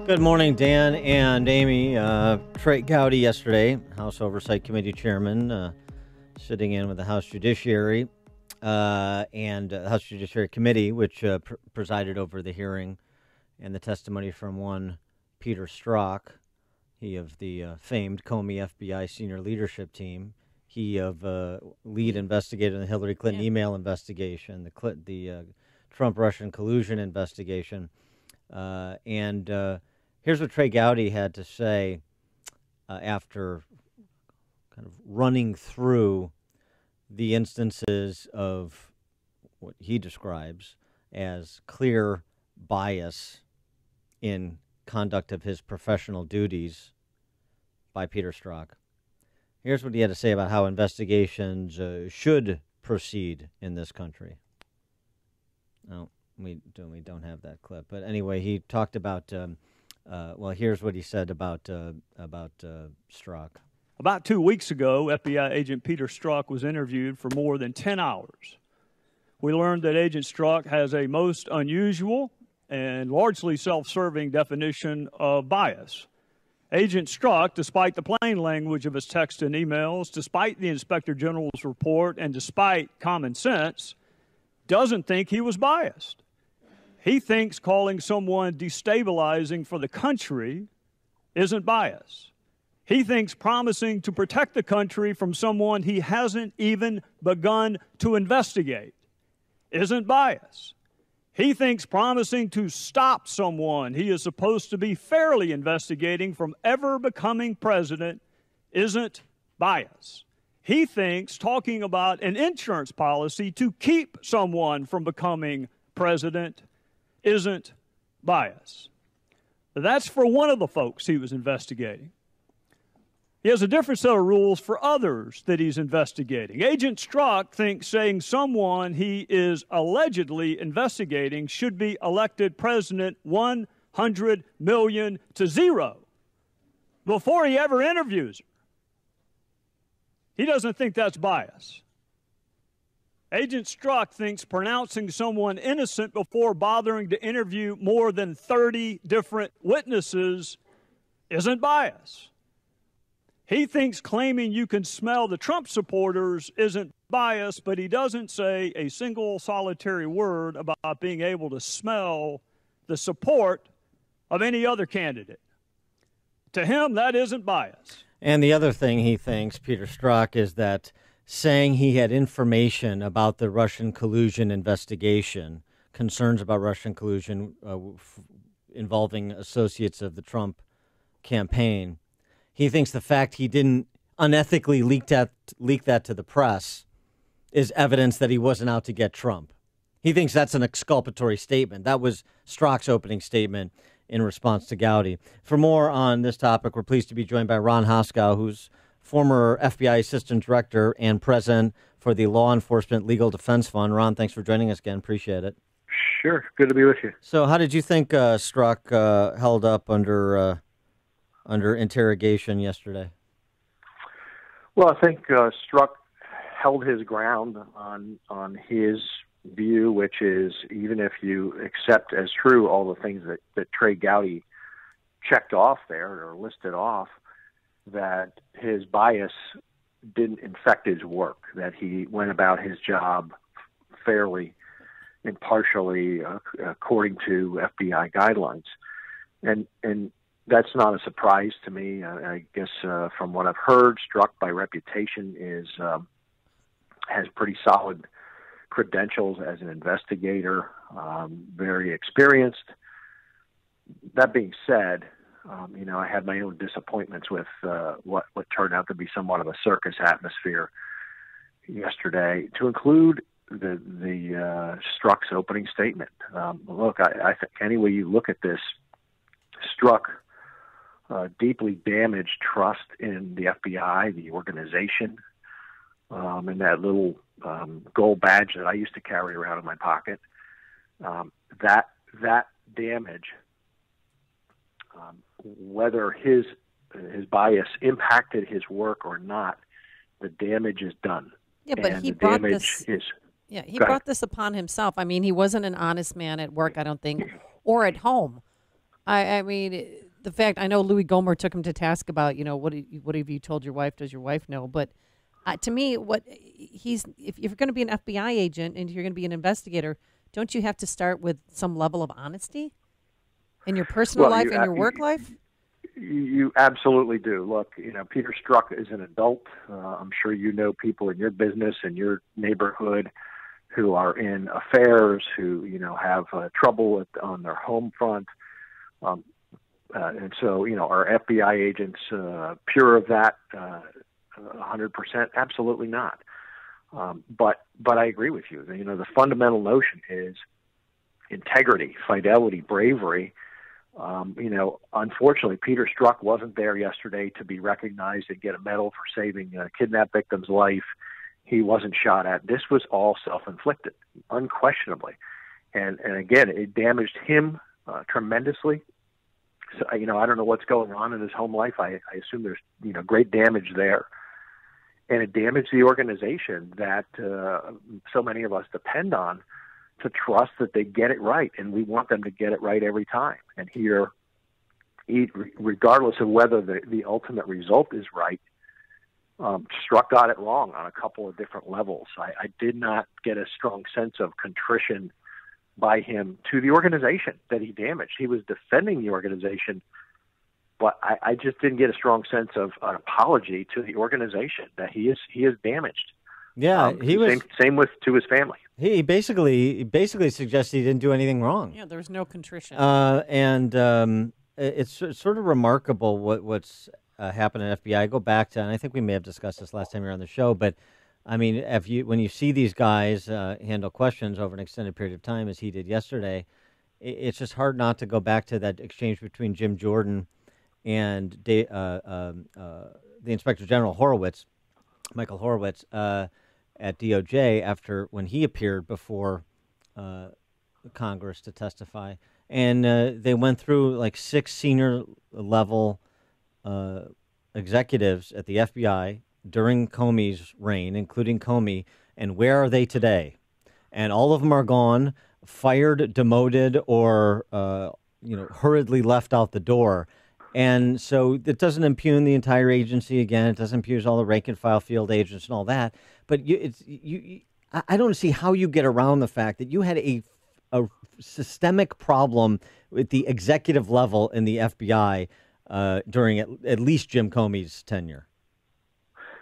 Good morning, Dan and Amy. Trey Gowdy yesterday, House Oversight Committee Chairman, sitting in with the House Judiciary and the House Judiciary Committee, which presided over the hearing and the testimony from one Peter Stzrok, he of the famed Comey FBI senior leadership team, he of lead investigator in the Hillary Clinton email investigation, the Trump-Russian collusion investigation. Here's what Trey Gowdy had to say after kind of running through the instances of what he describes as clear bias in conduct of his professional duties by Peter Stzrok. Here's what he had to say about how investigations should proceed in this country. No, we don't have that clip. But anyway, he talked about, here's what he said about Strzok. About 2 weeks ago, FBI agent Peter Stzrok was interviewed for more than 10 hours. We learned that Agent Strzok has a most unusual and largely self-serving definition of bias. Agent Strzok, despite the plain language of his texts and emails, despite the Inspector General's report, and despite common sense, doesn't think he was biased. He thinks calling someone destabilizing for the country isn't bias. He thinks promising to protect the country from someone he hasn't even begun to investigate isn't bias. He thinks promising to stop someone he is supposed to be fairly investigating from ever becoming president isn't bias. He thinks talking about an insurance policy to keep someone from becoming president isn't bias. That's for one of the folks he was investigating. He has a different set of rules for others that he's investigating. Agent Strzok thinks saying someone he is allegedly investigating should be elected president 100 million to 0 before he ever interviews her. He doesn't think that's bias. Agent Strzok thinks pronouncing someone innocent before bothering to interview more than 30 different witnesses isn't bias. He thinks claiming you can smell the Trump supporters isn't bias, but he doesn't say a single solitary word about being able to smell the support of any other candidate. To him, that isn't bias. And the other thing he thinks, Peter Strzok, is that saying he had information about the Russian collusion investigation, concerns about Russian collusion involving associates of the Trump campaign, he thinks the fact he didn't unethically leak that to the press is evidence that he wasn't out to get Trump. He thinks that's an exculpatory statement. That was Strzok's opening statement in response to Gowdy. For more on this topic, we're pleased to be joined by Ron Hosko, who's former FBI Assistant Director and President for the Law Enforcement Legal Defense Fund. Ron, thanks for joining us again. Appreciate it. Sure. Good to be with you. So how did you think Strzok held up under interrogation yesterday? Well, I think Strzok held his ground on his view, which is even if you accept as true all the things that Trey Gowdy checked off there or listed off, that his bias didn't infect his work, that he went about his job fairly, impartially, according to FBI guidelines. And that's not a surprise to me. I guess from what I've heard, Strzok by reputation has pretty solid credentials as an investigator, very experienced. That being said, I had my own disappointments with what turned out to be somewhat of a circus atmosphere yesterday. To include the Strzok's opening statement. Look, I think any way you look at this, Strzok deeply damaged trust in the FBI, the organization, and that little gold badge that I used to carry around in my pocket. That damage, whether his bias impacted his work or not, the damage is done. Yeah, but he brought this. He brought this upon himself. I mean, he wasn't an honest man at work, I don't think, or at home. I mean, the fact, I know Louis Gohmert took him to task about, what have you told your wife? Does your wife know? But to me, if you're going to be an FBI agent and you're going to be an investigator, don't you have to start with some level of honesty in your personal life and your work life? You absolutely do. Look, Peter Strzok is an adult. I'm sure you know people in your business and your neighborhood who are in affairs, who have trouble on their home front, and so are FBI agents pure of that? 100%? Absolutely not. But I agree with you. The fundamental notion is integrity, fidelity, bravery. Unfortunately, Peter Strzok wasn't there yesterday to be recognized and get a medal for saving a kidnapped victim's life. He wasn't shot at. This was all self-inflicted, unquestionably. And again, it damaged him tremendously. So, I don't know what's going on in his home life. I assume there's, great damage there. And it damaged the organization that so many of us depend on to trust that they get it right. And we want them to get it right every time. And here, regardless of whether the ultimate result is right, Strzok got it wrong on a couple of different levels. I did not get a strong sense of contrition by him to the organization that he damaged. He was defending the organization, but I just didn't get a strong sense of an apology to the organization that he is damaged. Yeah, he was same to his family. He basically suggested he didn't do anything wrong. Yeah, there was no contrition. And it's sort of remarkable what's happened at FBI. I go back to, and I think we may have discussed this last time you were on the show, but I mean, when you see these guys handle questions over an extended period of time, as he did yesterday, it's just hard not to go back to that exchange between Jim Jordan and the Inspector General Michael Horowitz, at DOJ when he appeared before Congress to testify. And they went through like 6 senior level executives at the FBI during Comey's reign, including Comey, and where are they today? And all of them are gone, fired, demoted, or hurriedly left out the door. And so it doesn't impugn the entire agency again. It doesn't impugn all the rank and file field agents and all that. But I don't see how you get around the fact that you had a systemic problem with the executive level in the FBI during at least Jim Comey's tenure.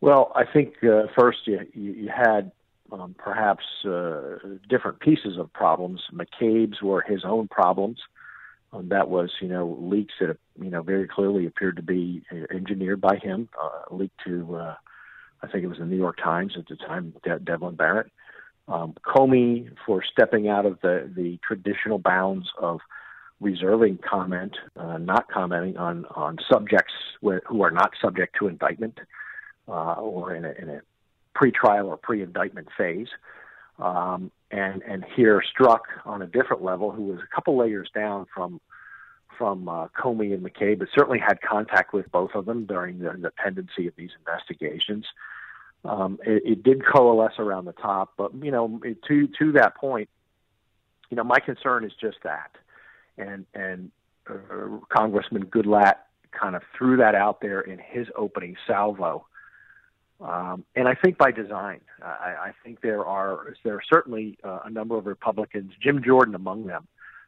Well, I think first you had perhaps different pieces of problems. McCabe's were his own problems. That was, leaks that, very clearly appeared to be engineered by him, leaked to, I think it was the New York Times at the time, Devlin Barrett. Comey for stepping out of the traditional bounds of reserving comment, not commenting on subjects who are not subject to indictment, or in a pre-trial or pre-indictment phase. And here Strzok on a different level, who was a couple layers down from Comey and McCabe, but certainly had contact with both of them during the pendency of these investigations. It did coalesce around the top, but to that point, my concern is just that, and Congressman Goodlatte kind of threw that out there in his opening salvo. And I think by design. I think there are certainly a number of Republicans, Jim Jordan among them.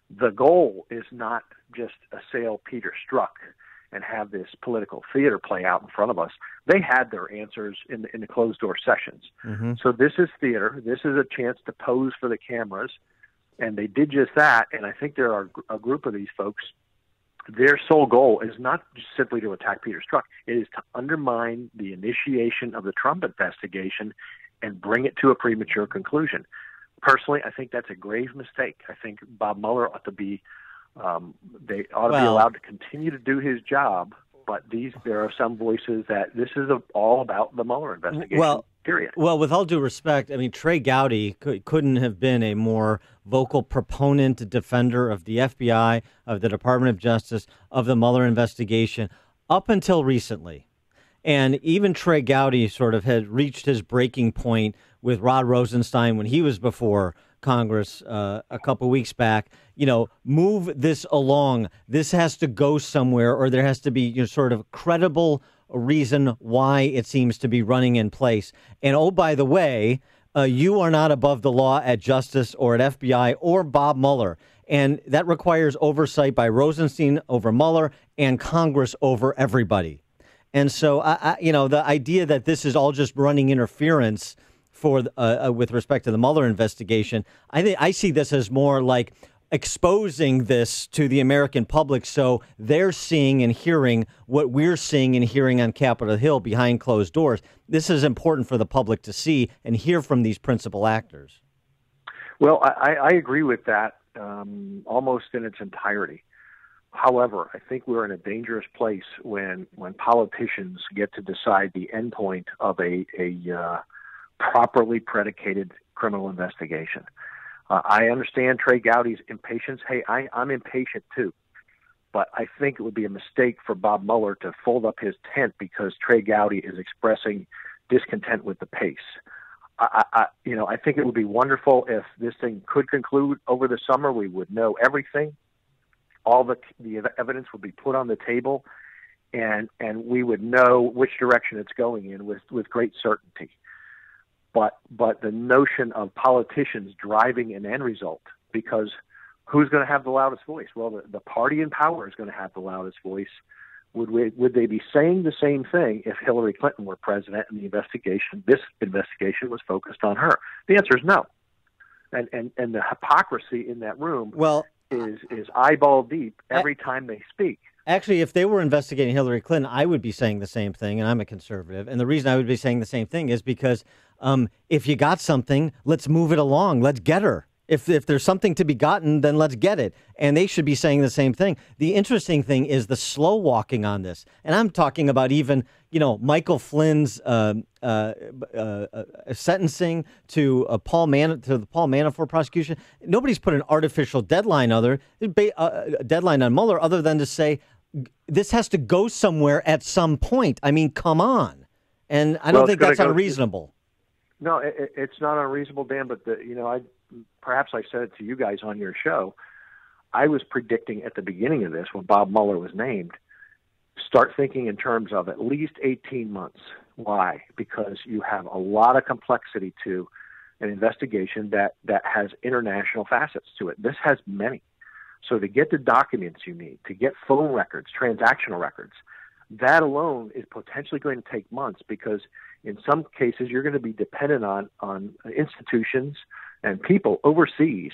The goal is not just assail Peter Strzok and have this political theater play out in front of us. They had their answers in the closed-door sessions. Mm-hmm. So this is theater. This is a chance to pose for the cameras, and they did just that. And I think there are a group of these folks. Their sole goal is not just simply to attack Peter Strzok. It is to undermine the initiation of the Trump investigation and bring it to a premature conclusion. Personally, I think that's a grave mistake. I think Bob Mueller ought to be be allowed to continue to do his job. But there are some voices that this is all about the Mueller investigation. Period. Well, with all due respect, I mean, Trey Gowdy couldn't have been a more vocal proponent, defender of the FBI, of the Department of Justice, of the Mueller investigation up until recently. And even Trey Gowdy sort of had reached his breaking point with Rod Rosenstein when he was before Congress a couple weeks back. Move this along. This has to go somewhere, or there has to be sort of credible reason why it seems to be running in place. And oh, by the way, you are not above the law at Justice or at FBI or Bob Mueller. And that requires oversight by Rosenstein over Mueller and Congress over everybody. And so, the idea that this is all just running interference for with respect to the Mueller investigation, I see this as more like exposing this to the American public so they're seeing and hearing what we're seeing and hearing on Capitol Hill behind closed doors. This is important for the public to see and hear from these principal actors. Well, I agree with that almost in its entirety. However, I think we're in a dangerous place when politicians get to decide the endpoint of a properly predicated criminal investigation. I understand Trey Gowdy's impatience. Hey, I'm impatient too. But I think it would be a mistake for Bob Mueller to fold up his tent because Trey Gowdy is expressing discontent with the pace. I think it would be wonderful if this thing could conclude over the summer. We would know everything. All the evidence would be put on the table, and we would know which direction it's going in with great certainty. But the notion of politicians driving an end result, because who's going to have the loudest voice? Well, the party in power is going to have the loudest voice. Would they be saying the same thing if Hillary Clinton were president and this investigation was focused on her? The answer is no. And the hypocrisy in that room is eyeball deep every time they speak. Actually, if they were investigating Hillary Clinton, I would be saying the same thing, and I'm a conservative. And the reason I would be saying the same thing is because if you got something, let's move it along. Let's get her. If there's something to be gotten, then let's get it. And they should be saying the same thing. The interesting thing is the slow walking on this. And I'm talking about even, Michael Flynn's sentencing to the Paul Manafort prosecution. Nobody's put an artificial deadline on Mueller other than to say this has to go somewhere at some point. I mean, come on. And I don't think that's unreasonable. No, it's not unreasonable, Dan, but perhaps I said it to you guys on your show. I was predicting at the beginning of this, when Bob Mueller was named, start thinking in terms of at least 18 months. Why? Because you have a lot of complexity to an investigation that has international facets to it. This has many. So to get the documents you need, to get phone records, transactional records, that alone is potentially going to take months because in some cases you're going to be dependent on institutions and people overseas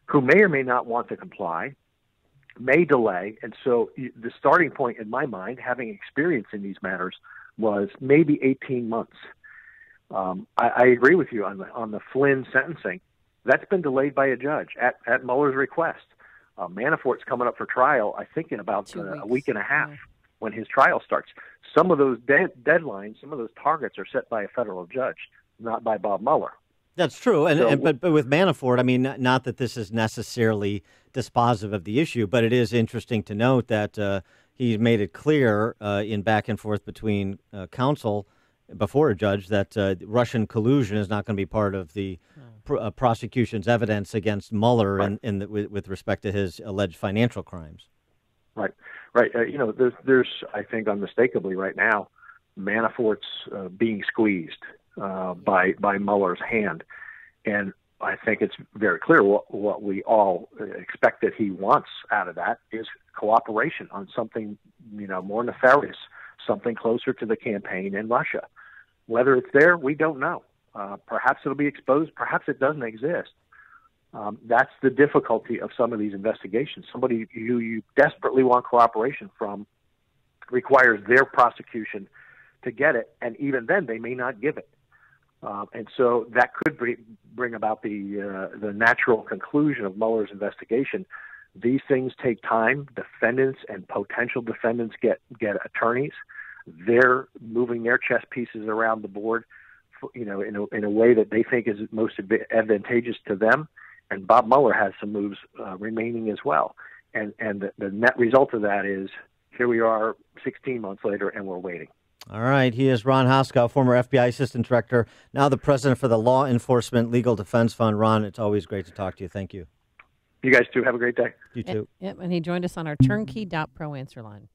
who may or may not want to comply, may delay. And so the starting point in my mind, having experience in these matters, was maybe 18 months. I agree with you on the Flynn sentencing. That's been delayed by a judge at Mueller's request. Manafort's coming up for trial, I think, in about a week and a half when his trial starts. Some of those deadlines, some of those targets are set by a federal judge, not by Bob Mueller. That's true. But with Manafort, I mean, not that this is necessarily dispositive of the issue, but it is interesting to note that he made it clear in back and forth between counsel before a judge that Russian collusion is not going to be part of the prosecution's evidence against Mueller with respect to his alleged financial crimes. Right. There's I think unmistakably right now, Manafort's being squeezed by Mueller's hand, and I think it's very clear what we all expect that he wants out of that is cooperation on something more nefarious, something closer to the campaign in Russia. Whether it's there, we don't know. Perhaps it'll be exposed. Perhaps it doesn't exist. That's the difficulty of some of these investigations. Somebody who you desperately want cooperation from requires their prosecution to get it, and even then they may not give it. And so that could bring about the natural conclusion of Mueller's investigation. These things take time. Defendants and potential defendants get attorneys. They're moving their chess pieces around the board, in a way that they think is most advantageous to them. And Bob Mueller has some moves remaining as well. And the net result of that is here we are 16 months later, and we're waiting. All right. He is Ron Hosko, former FBI Assistant Director, now the President for the Law Enforcement Legal Defense Fund. Ron, it's always great to talk to you. Thank you. You guys too. Have a great day. You too. Yep, and he joined us on our turnkey.pro answer line.